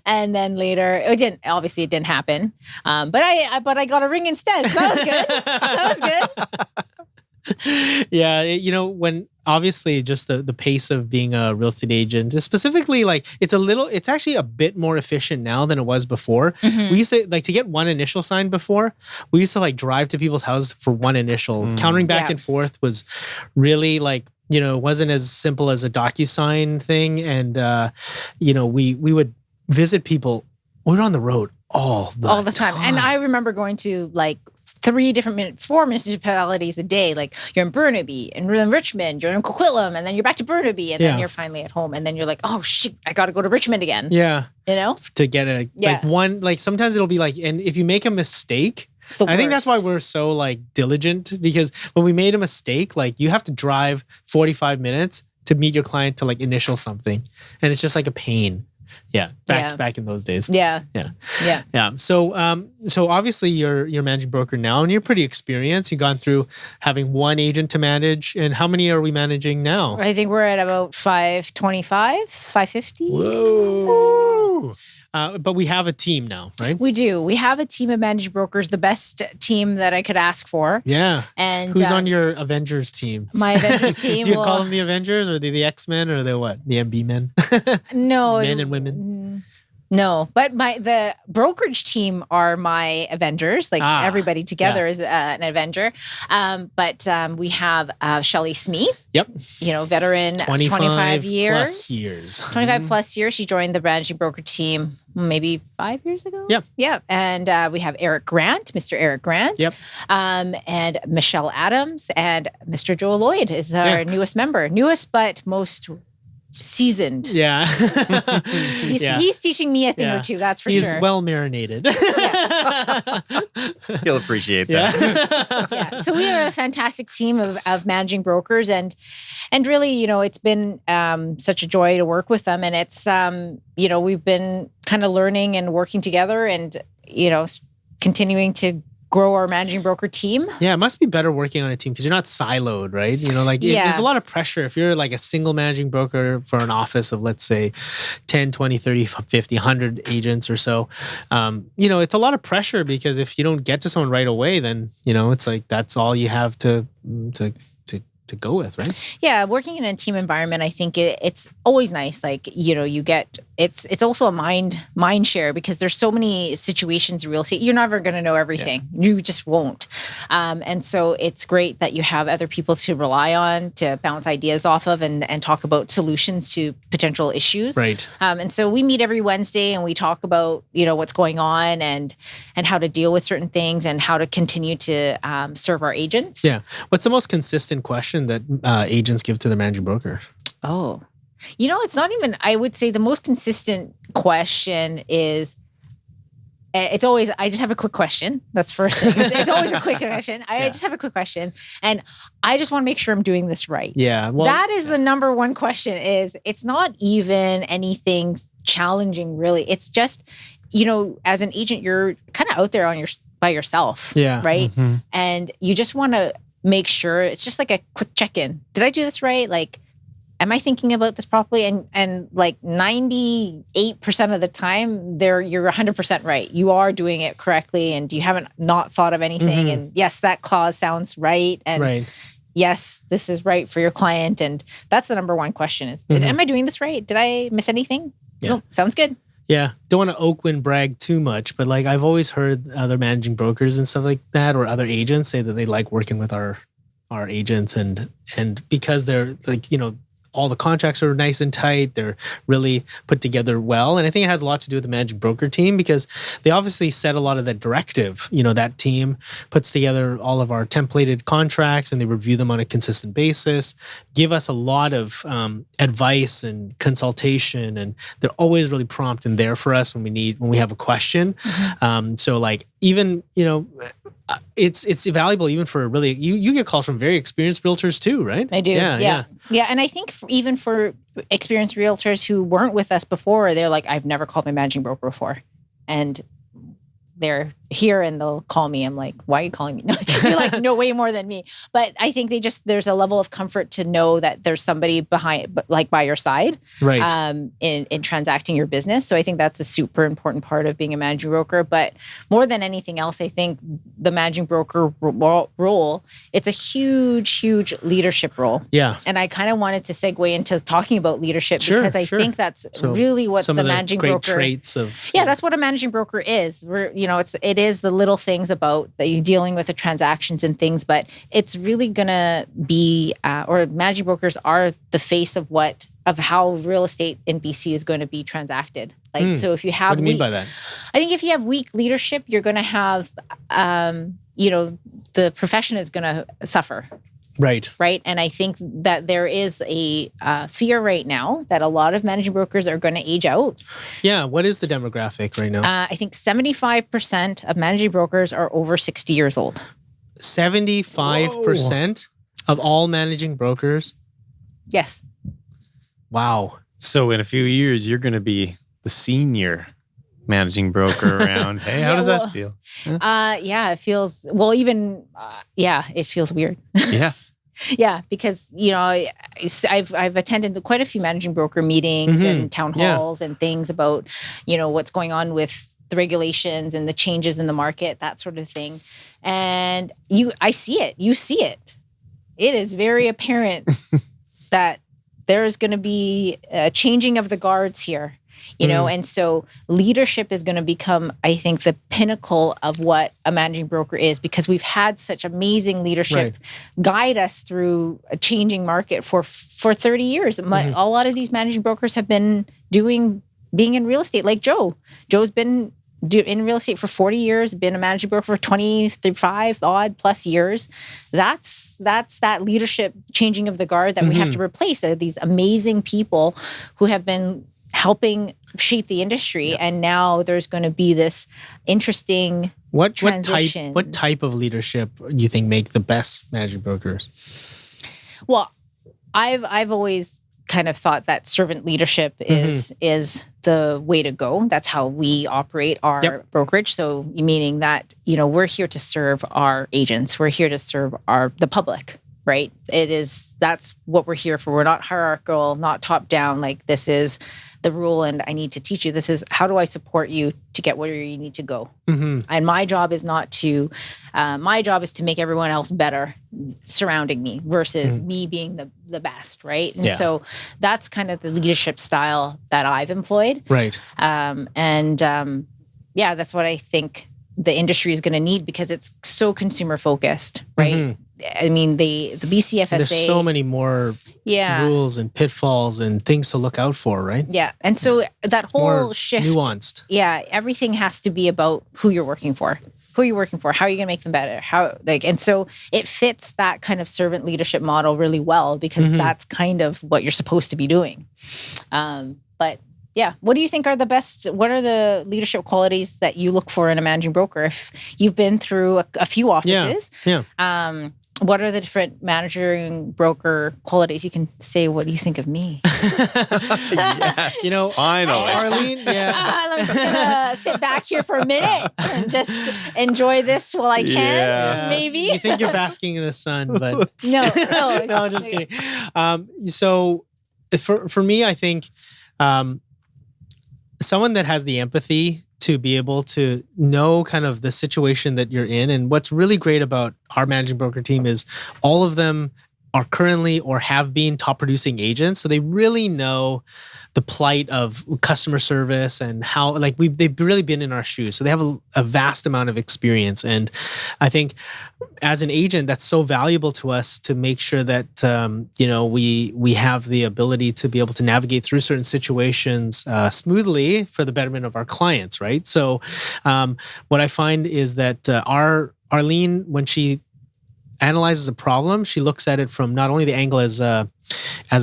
Speaker 2: And then later, it didn't happen. But I got a ring instead. So that was good.
Speaker 3: Yeah. When obviously just the pace of being a real estate agent is specifically like, it's actually a bit more efficient now than it was before. We used to to get one initial signed before. We used to drive to people's houses for one initial. Countering back and forth was really it wasn't as simple as a DocuSign thing. And, we would visit people. We were on the road all the time.
Speaker 2: And I remember going to 4 municipalities a day. Like, you're in Burnaby, and in Richmond, you're in Coquitlam, and then you're back to Burnaby, and then you're finally at home. And then you're like, oh shit, I got to go to Richmond again. Yeah. To get
Speaker 3: sometimes it'll be and if you make a mistake, I think that's why we're so diligent, because when we made a mistake, you have to drive 45 minutes to meet your client to initial something. And it's just a pain. Yeah. Back in those days. Yeah. So obviously you're managing broker now and you're pretty experienced. You've gone through having one agent to manage. And how many are we managing now?
Speaker 2: I think we're at about 525, 550.
Speaker 3: Whoa. But we have a team now, right?
Speaker 2: We do. We have a team of managing brokers, the best team that I could ask for.
Speaker 3: Yeah. And who's on your Avengers team?
Speaker 2: My Avengers team.
Speaker 3: Do you call them the Avengers, or are they the X-Men, or are they what? The MB men?
Speaker 2: No.
Speaker 3: Men and women?
Speaker 2: No, but the brokerage team are my Avengers. Everybody together is an Avenger. But we have Shelley Smee. Yep. Veteran, 25 years.
Speaker 3: Plus years.
Speaker 2: 25 plus years. She joined the managing broker team maybe 5 years ago. Yep. Yeah. And we have Eric Grant, Mr. Eric Grant. Yep. And Michelle Adams and Mr. Joel Lloyd is our newest member. Newest, but most seasoned. Yeah. He's teaching me a thing or two, that's for sure.
Speaker 3: He's well marinated.
Speaker 1: He'll appreciate that.
Speaker 2: Yeah. So we have a fantastic team of managing brokers, and really, it's been such a joy to work with them. And it's we've been kind of learning and working together, and continuing to grow our managing broker team.
Speaker 3: Yeah, it must be better working on a team because you're not siloed, right? There's a lot of pressure. If you're a single managing broker for an office of, let's say, 10, 20, 30, 50, 100 agents or so, it's a lot of pressure, because if you don't get to someone right away, then, it's that's all you have to go with, right?
Speaker 2: Yeah, working in a team environment, I think it's always nice. You get it's also a mind share, because there's so many situations in real estate. You're never going to know everything. Yeah. You just won't. And so it's great that you have other people to rely on, to bounce ideas off of, and talk about solutions to potential issues. Right. And so we meet every Wednesday and we talk about what's going on and how to deal with certain things and how to continue to serve our agents.
Speaker 3: Yeah. What's the most consistent question that agents give to the managing broker?
Speaker 2: Oh, it's not even, I would say the most consistent question is, it's always, I just have a quick question. That's first thing. It's always a quick question. I just have a quick question. And I just want to make sure I'm doing this right.
Speaker 3: Yeah. Well,
Speaker 2: that is the number one question. It's not even anything challenging, really. It's just, as an agent, you're kind of out there by yourself.
Speaker 3: Yeah.
Speaker 2: Right. And you just want to make sure it's just like a quick check-in. Did I do this right? Like, am I thinking about this properly? And like 98% of the time, you're 100% right. You are doing it correctly, and you haven't not thought of anything. And yes, that clause sounds right. And yes, this is right for your client. And that's the number one question: is am I doing this right? Did I miss anything?
Speaker 3: Yeah.
Speaker 2: No, sounds good.
Speaker 3: Yeah, don't want to Oakwyn brag too much, but like I've always heard other managing brokers and stuff like that, or other agents say that they like working with our agents, and because they're like, all the contracts are nice and tight. They're really put together well. And I think it has a lot to do with the managing broker team, because they obviously set a lot of that directive. That team puts together all of our templated contracts, and they review them on a consistent basis, give us a lot of advice and consultation. And they're always really prompt and there for us when we have a question. So like, even, it's valuable even for really, you get calls from very experienced realtors too, right?
Speaker 2: I do. Yeah. And I think even for experienced realtors who weren't with us before, they're like, I've never called my managing broker before. And they're here and they'll call me. I'm like, why are you calling me? No, you're like, no, way more than me. But I think there's a level of comfort to know that there's somebody behind, like by your side,
Speaker 3: right?
Speaker 2: In transacting your business. So I think that's a super important part of being a managing broker. But more than anything else, I think the managing broker role, it's a huge, huge leadership role.
Speaker 3: Yeah.
Speaker 2: And I kind of wanted to segue into talking about leadership, because I think that's really what
Speaker 3: some
Speaker 2: the
Speaker 3: of the
Speaker 2: managing
Speaker 3: great
Speaker 2: broker
Speaker 3: traits of.
Speaker 2: Yeah, that's what a managing broker is. It is the little things about that you're dealing with, the transactions and things, but it's really gonna be, or managing brokers are the face of how real estate in BC is going to be transacted. Like, so if you have,
Speaker 3: what do you mean by that?
Speaker 2: I think if you have weak leadership, you're going to have, the profession is going to suffer.
Speaker 3: Right.
Speaker 2: And I think that there is a fear right now that a lot of managing brokers are going to age out.
Speaker 3: Yeah. What is the demographic right now?
Speaker 2: I think 75% of managing brokers are over 60 years old.
Speaker 3: 75% of all managing brokers?
Speaker 2: Yes.
Speaker 3: Wow.
Speaker 1: So in a few years, you're going to be the senior managing broker around. Hey, how does that feel?
Speaker 2: It feels, it feels weird.
Speaker 1: Yeah.
Speaker 2: Yeah, because I've attended quite a few managing broker meetings and town halls and things about what's going on with the regulations and the changes in the market, that sort of thing. And I see it. You see it. It is very apparent that there is going to be a changing of the guards here. And so leadership is going to become, I think, the pinnacle of what a managing broker is, because we've had such amazing leadership guide us through a changing market for 30 years. A lot of these managing brokers have been being in real estate, like Joe. Joe's been in real estate for 40 years, been a managing broker for 25 odd plus years. That's that leadership changing of the guard that we have to replace. These amazing people who have been helping shape the industry, and now there's going to be this interesting transition.
Speaker 3: What type of leadership do you think make the best managing brokers?
Speaker 2: Well, I've always kind of thought that servant leadership is the way to go. That's how we operate our brokerage. So meaning that we're here to serve our agents. We're here to serve the public. Right? That's what we're here for. We're not hierarchical, not top down. Like, this is the rule and I need to teach you. This is, how do I support you to get where you need to go? And my job is my job is to make everyone else better surrounding me versus me being the best. Right? And so that's kind of the leadership style that I've employed.
Speaker 3: Right.
Speaker 2: That's what I think the industry is going to need, because it's so consumer focused. Right. I mean, the BCFSA.
Speaker 3: There's so many more rules and pitfalls and things to look out for, right?
Speaker 2: Yeah. And so that whole shift.
Speaker 3: Nuanced.
Speaker 2: Yeah. Everything has to be about who you're working for. Who are you working for? How are you going to make them better? And so it fits that kind of servant leadership model really well, because that's kind of what you're supposed to be doing. Yeah. What do you think are the best? What are the leadership qualities that you look for in a managing broker? If you've been through a few offices, what are the different managing broker qualities? You can say, what do you think of me?
Speaker 1: Yes,
Speaker 3: You know,
Speaker 1: finally.
Speaker 3: Arlene,
Speaker 2: I'm just gonna sit back here for a minute and just enjoy this while I can.
Speaker 1: Yeah.
Speaker 2: Maybe.
Speaker 3: You think you're basking in the sun, but
Speaker 2: No,
Speaker 3: no, just kidding. So for me, I think someone that has the empathy to be able to know kind of the situation that you're in. And what's really great about our managing broker team is all of them are currently or have been top producing agents. So they really know the plight of customer service and how, like, they've really been in our shoes. So they have a vast amount of experience. And I think as an agent, that's so valuable to us to make sure that, we have the ability to be able to navigate through certain situations smoothly for the betterment of our clients, right? So what I find is that Arlene, when she analyzes a problem, she looks at it from not only the angle as a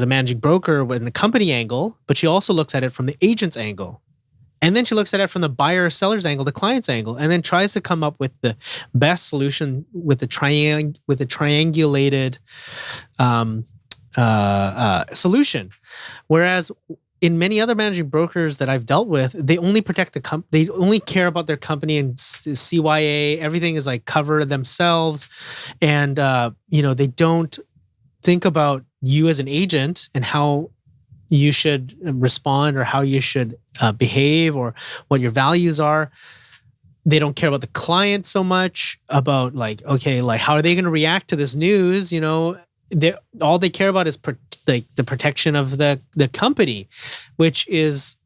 Speaker 3: managing broker in the company angle, but she also looks at it from the agent's angle. And then she looks at it from the buyer or seller's angle, the client's angle, and then tries to come up with the best solution with the triangulated solution. Whereas in many other managing brokers that I've dealt with, they only protect they only care about their company and CYA. Everything is like cover themselves, and they don't think about you as an agent and how you should respond or how you should behave or what your values are. They don't care about the client so much about how are they going to react to this news? All they care about is the protection of the company, which is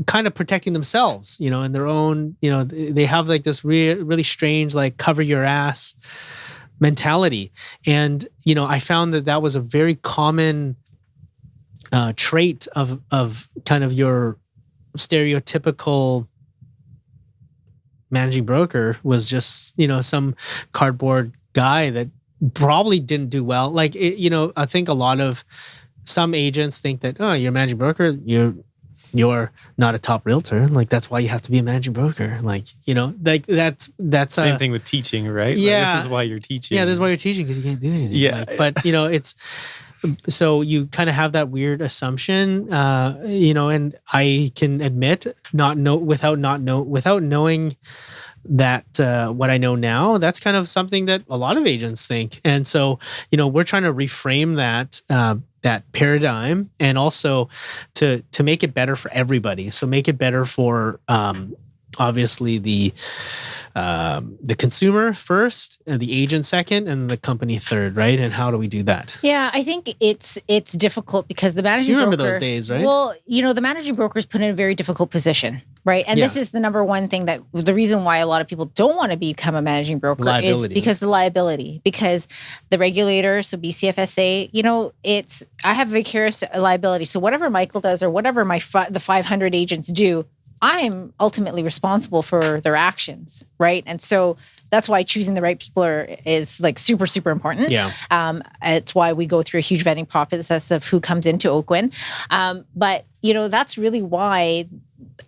Speaker 3: kind of protecting themselves, in their own, they have like this really strange, like cover your ass mentality. And, I found that was a very common trait of kind of your stereotypical managing broker was just, some cardboard guy that probably didn't do well. Like, I think a lot of some agents think that, oh, you're a managing broker, you're not a top realtor. Like, that's why you have to be a managing broker. Like, that's
Speaker 1: same thing with teaching, right?
Speaker 3: Yeah.
Speaker 1: Like, this is why you're teaching.
Speaker 3: Yeah, this is why you're teaching, because you can't do anything.
Speaker 1: Yeah.
Speaker 3: But it's, so you kind of have that weird assumption, and I can admit without knowing that what I know now, that's kind of something that a lot of agents think. And so, we're trying to reframe that paradigm, and also to make it better for everybody. So make it better for obviously the consumer first, and the agent second, and the company third, right? And how do we do that?
Speaker 2: Yeah, I think it's difficult because the managing broker...
Speaker 3: You remember those days, right?
Speaker 2: Well, the managing broker is put in a very difficult position, right? And this is the number one thing the reason why a lot of people don't want to become a managing broker is because the liability, because the regulator, so BCFSA, I have vicarious liability. So whatever Michael does or whatever the 500 agents do, I'm ultimately responsible for their actions, right? And so that's why choosing the right people is like super, super important.
Speaker 3: Yeah.
Speaker 2: It's why we go through a huge vetting process of who comes into Oakwyn. But that's really why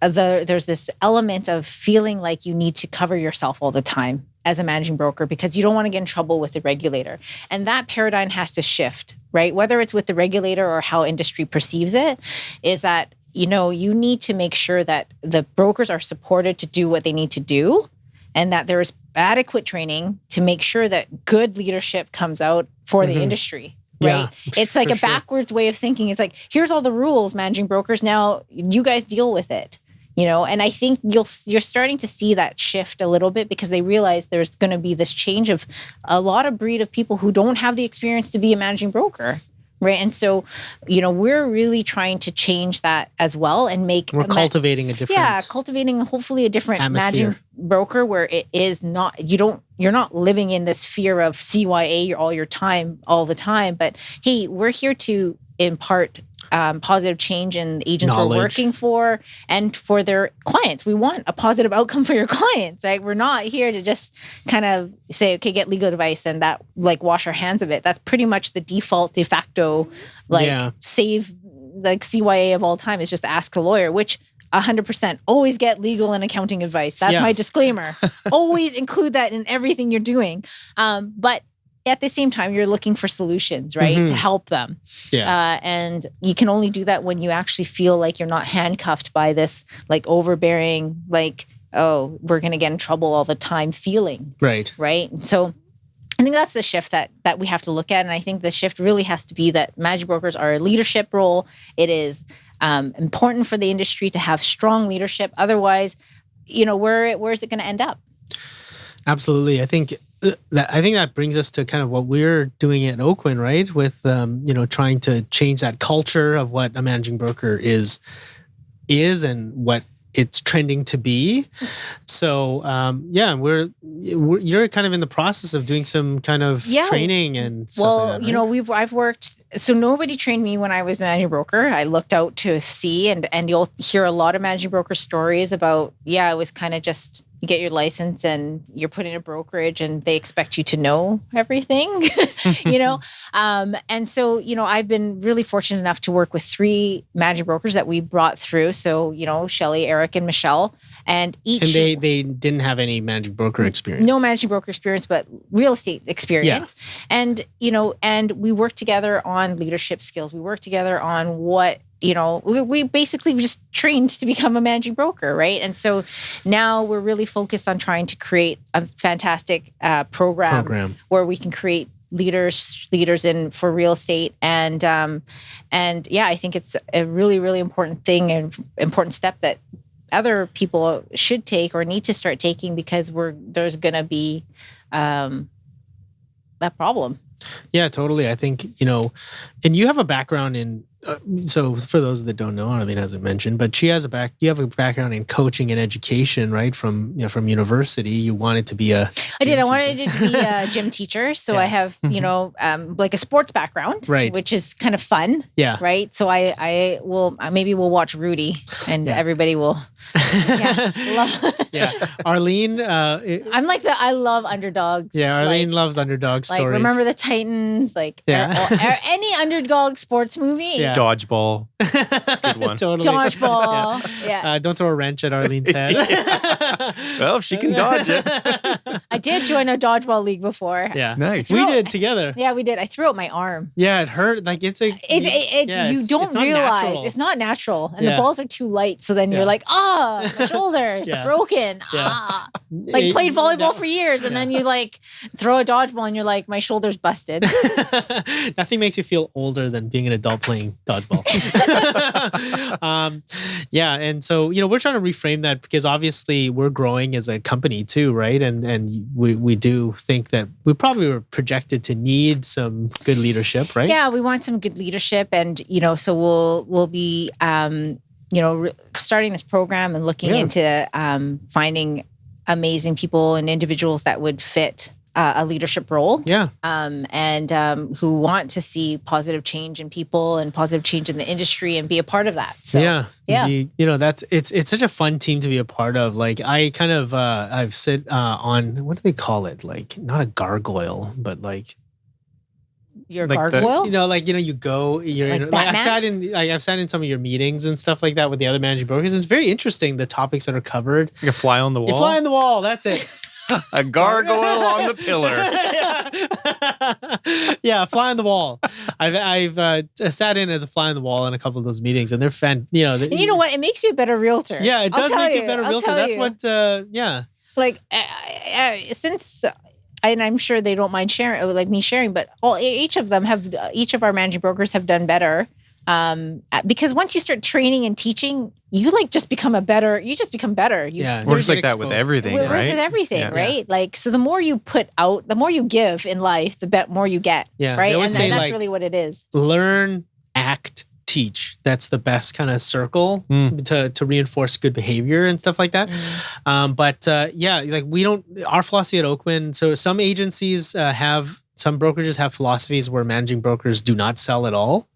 Speaker 2: there's this element of feeling like you need to cover yourself all the time as a managing broker, because you don't want to get in trouble with the regulator. And that paradigm has to shift, right? Whether it's with the regulator or how industry perceives it, is that you need to make sure that the brokers are supported to do what they need to do, and that there is adequate training to make sure that good leadership comes out for the industry, right?
Speaker 3: Yeah,
Speaker 2: it's like a backwards way of thinking. It's like, here's all the rules, managing brokers. Now you guys deal with it, and I think you're starting to see that shift a little bit, because they realize there's going to be this change of a lot of breed of people who don't have the experience to be a managing broker. Right. And so, we're really trying to change that as well, and we're
Speaker 3: cultivating a different...
Speaker 2: cultivating hopefully a different
Speaker 3: atmosphere.
Speaker 2: managing broker where it is not, you're not living in this fear of CYA all the time. But hey, we're here to impart positive change in the agents we're working for and for their clients. We want a positive outcome for your clients, right? We're not here to just kind of say, okay, get legal advice and that wash our hands of it. That's pretty much the default de facto, save like CYA of all time is just ask a lawyer, which 100% always get legal and accounting advice. That's my disclaimer. Always include that in everything you're doing. But at the same time, you're looking for solutions, right? To help them. And you can only do that when you actually feel like you're not handcuffed by this like overbearing, like, oh, we're going to get in trouble all the time feeling. Right. So I think that's the shift that we have to look at. And I think the shift really has to be that managing brokers are a leadership role. It is important for the industry to have strong leadership. Otherwise, where is it going to end up?
Speaker 3: Absolutely. I think that brings us to kind of what we're doing at Oakwyn, right? With trying to change that culture of what a managing broker is and what it's trending to be. So you're kind of in the process of doing some kind of training and stuff like that, right?
Speaker 2: I've worked. So nobody trained me when I was managing broker. I looked out to see, and you'll hear a lot of managing broker stories about, it was kind of just, you get your license and you're put in a brokerage and they expect you to know everything, And so, I've been really fortunate enough to work with 3 managing brokers that we brought through. So, Shelley, Eric, and Michelle. And
Speaker 3: they didn't have any managing broker experience.
Speaker 2: No managing broker experience, but real estate experience. And, and we worked together on leadership skills. We worked together on what, we basically just trained to become a managing broker, right? And so now we're really focused on trying to create a fantastic program where we can create leaders in for real estate. And I think it's a really, really important thing and important step that other people should take or need to start taking, because there's going to be that problem.
Speaker 3: Yeah, totally. I think, and you have a background in, so for those that don't know, Arlene hasn't mentioned, but you have a background in coaching and education, right? From university. You wanted to be I
Speaker 2: wanted to be a gym teacher. So I have, like a sports background, right? Which is kind of fun. Yeah. Right. So I will, maybe we'll watch Rudy and everybody will.
Speaker 3: Arlene.
Speaker 2: I love underdogs.
Speaker 3: Yeah. Arlene loves underdog stories.
Speaker 2: Like, remember the Titans, any underdog sports movie.
Speaker 1: Yeah. Dodgeball. That's a good one.
Speaker 3: Totally.
Speaker 2: Dodgeball.
Speaker 3: Don't throw a wrench at Arlene's head.
Speaker 1: Well, if she can dodge it.
Speaker 2: I did join a dodgeball league before.
Speaker 3: Yeah. Nice. We did together.
Speaker 2: Yeah, we did. I threw out my arm.
Speaker 3: Yeah, it hurt. Like you
Speaker 2: don't realize it's not natural. And the balls are too light. So then you're like, my shoulder's broken. Like played volleyball for years. And then you like throw a dodgeball and you're like, my shoulder's busted.
Speaker 3: Nothing makes you feel older than being an adult playing dodgeball. And so we're trying to reframe that, because obviously we're growing as a company too, right? And we do think that we probably were projected to need some good leadership, right?
Speaker 2: Yeah, we want some good leadership, and so we'll be starting this program and looking into finding amazing people and individuals that would fit a leadership role. And who want to see positive change in people and positive change in the industry and be a part of that. So,
Speaker 3: it's such a fun team to be a part of. Like I kind of I've sit on, what do they call it? Like not a gargoyle, but like
Speaker 2: your gargoyle.
Speaker 3: You go. You're
Speaker 2: like
Speaker 3: in, like I've sat in some of your meetings and stuff like that with the other managing brokers. It's very interesting, the topics that are covered.
Speaker 1: Like a fly on the wall.
Speaker 3: You fly on the wall. That's it.
Speaker 1: A gargoyle on the pillar.
Speaker 3: Fly on the wall. I've sat in as a fly on the wall in a couple of those meetings, and they're fan.
Speaker 2: And you know what? It makes you a better realtor.
Speaker 3: Yeah, it does make you a better realtor. That's what.
Speaker 2: Like since. And I'm sure they don't mind sharing, like me sharing, but each of our managing brokers have done better. Because once you start training and teaching, you just become better.
Speaker 1: It works like that with everything, right?
Speaker 2: Works with everything, right? Like, so the more you put out, the more you give in life, the more you get, right? And that's really what it is.
Speaker 3: Learn, act, teach. That's the best kind of circle to reinforce good behavior and stuff like that. We don't, our philosophy at Oakwyn, so some agencies some brokerages have philosophies where managing brokers do not sell at all.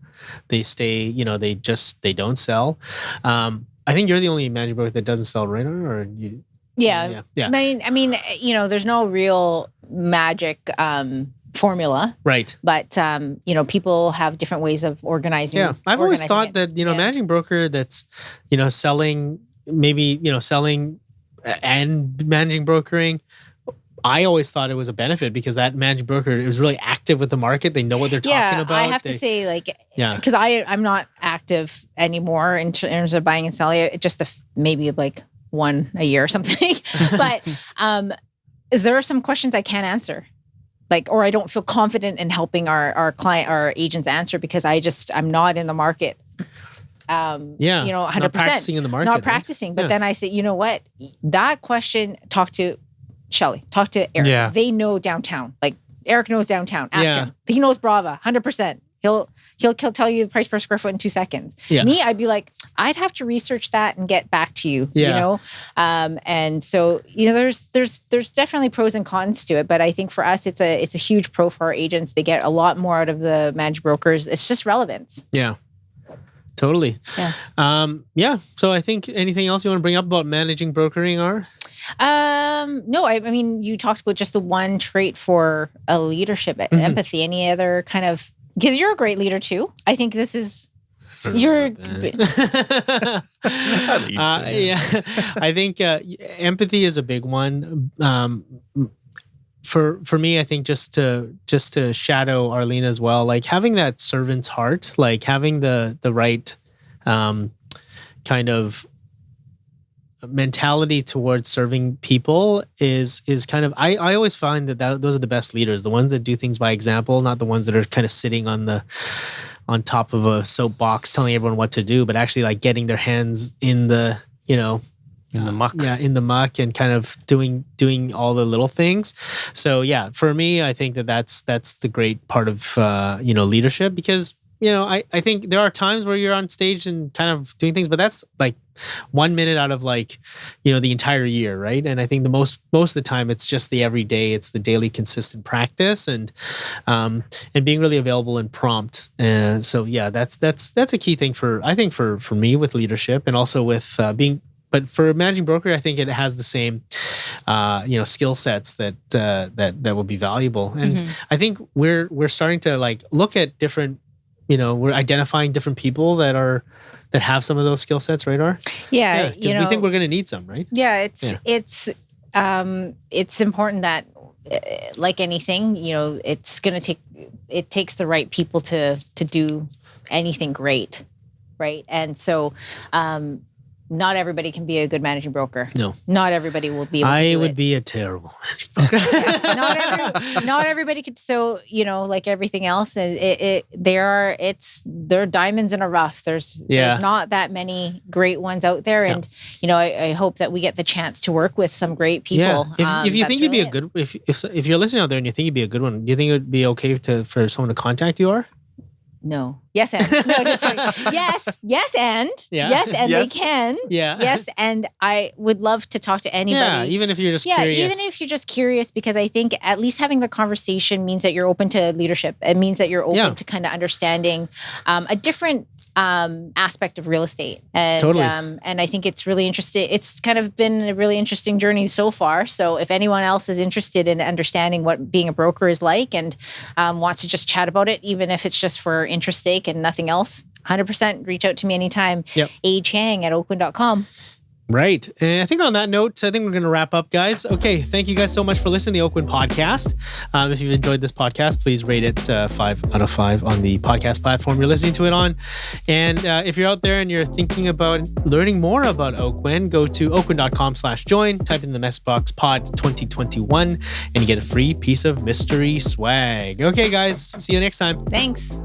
Speaker 3: They stay, they don't sell. I think you're the only managing broker that doesn't sell, right? Or you?
Speaker 2: Yeah. I mean, there's no real magic formula.
Speaker 3: Right.
Speaker 2: But people have different ways of organizing.
Speaker 3: Yeah. I've always thought that,
Speaker 2: Yeah.
Speaker 3: managing broker that's, selling, maybe, selling and managing brokering, I always thought it was a benefit because that managing broker is really active with the market. They know what they're talking about.
Speaker 2: I have to say, because I'm not active anymore in terms of buying and selling. It just maybe like one a year or something. But there are some questions I can't answer, or I don't feel confident in helping our client, our agents answer because I'm not in the market. 100%.
Speaker 3: Not practicing in the market.
Speaker 2: Not practicing. But then I say, you know what? That question, talk to Shelly, talk to Eric.
Speaker 1: Yeah.
Speaker 2: They know downtown. Eric knows downtown. Ask him. He knows Brava, 100%. He'll tell you the price per square foot in 2 seconds. Yeah. Me, I'd be like, I'd have to research that and get back to you.
Speaker 3: Yeah.
Speaker 2: And so there's definitely pros and cons to it, but I think for us it's a huge pro for our agents. They get a lot more out of the managed brokers. It's just relevance.
Speaker 3: Yeah. Totally.
Speaker 2: Yeah.
Speaker 3: So I think anything else you want to bring up about managing brokering are?
Speaker 2: No, I mean, you talked about just the one trait for a leadership, empathy. Any other kind of, because you're a great leader too. I think this is, I think empathy is a big one. For me, I think just to shadow Arlene as well, having that servant's heart, having the right kind of mentality towards serving people is kind of, I always find that those are the best leaders, the ones that do things by example, not the ones that are kind of sitting on top of a soapbox telling everyone what to do, but actually getting their hands in the
Speaker 1: in the muck.
Speaker 3: In the muck and kind of doing all the little things. So for me, I think that's the great part of leadership, because I think there are times where you're on stage and kind of doing things, but that's 1 minute out of the entire year, right? And I think the most of the time it's just the everyday, it's the daily consistent practice and being really available and prompt. And so that's a key thing for me with leadership, and also with being. But for managing broker, I think it has the same, skill sets that will be valuable. And I think we're starting to look at different, we're identifying different people that have some of those skill sets, right?
Speaker 2: Yeah,
Speaker 3: because we think we're going to need some, right?
Speaker 2: Yeah, it's important that, like anything, it takes the right people to do anything great, right? And so. Not everybody can be a good managing broker. No. Not everybody will be able to do it.
Speaker 3: I would be a terrible managing broker.
Speaker 2: Not everybody could. So, like everything else, there are diamonds in a rough. There's not that many great ones out there. And, I hope that we get the chance to work with some great people.
Speaker 3: Yeah. If you think you'd be a good, if you're listening out there and you think you'd be a good one, do you think it would be okay for someone to contact you, or?
Speaker 2: No. Yes, and. No, just kidding. Yes, and. Yeah. Yes, and they can.
Speaker 3: Yeah.
Speaker 2: Yes, and I would love to talk to anybody.
Speaker 3: Yeah, even if you're just curious.
Speaker 2: Yeah, even if you're just curious, because I think at least having the conversation means that you're open to leadership. It means that you're open to kind of understanding a different aspect of real estate. And,
Speaker 3: totally.
Speaker 2: And I think it's really interesting. It's kind of been a really interesting journey so far. So if anyone else is interested in understanding what being a broker is like and wants to just chat about it, even if it's just for interest sake and nothing else, 100% reach out to me anytime.
Speaker 3: Yep.
Speaker 2: achang@oakwyn.com.
Speaker 3: Right. And I think on that note, I think we're going to wrap up, guys. Okay. Thank you guys so much for listening to the Oakwyn podcast. If you've enjoyed this podcast, please rate it 5 out of 5 on the podcast platform you're listening to it on. And if you're out there and you're thinking about learning more about Oakwyn, go to oakwyn.com/join, type in the message box pod 2021, and you get a free piece of mystery swag. Okay, guys. See you next time.
Speaker 2: Thanks.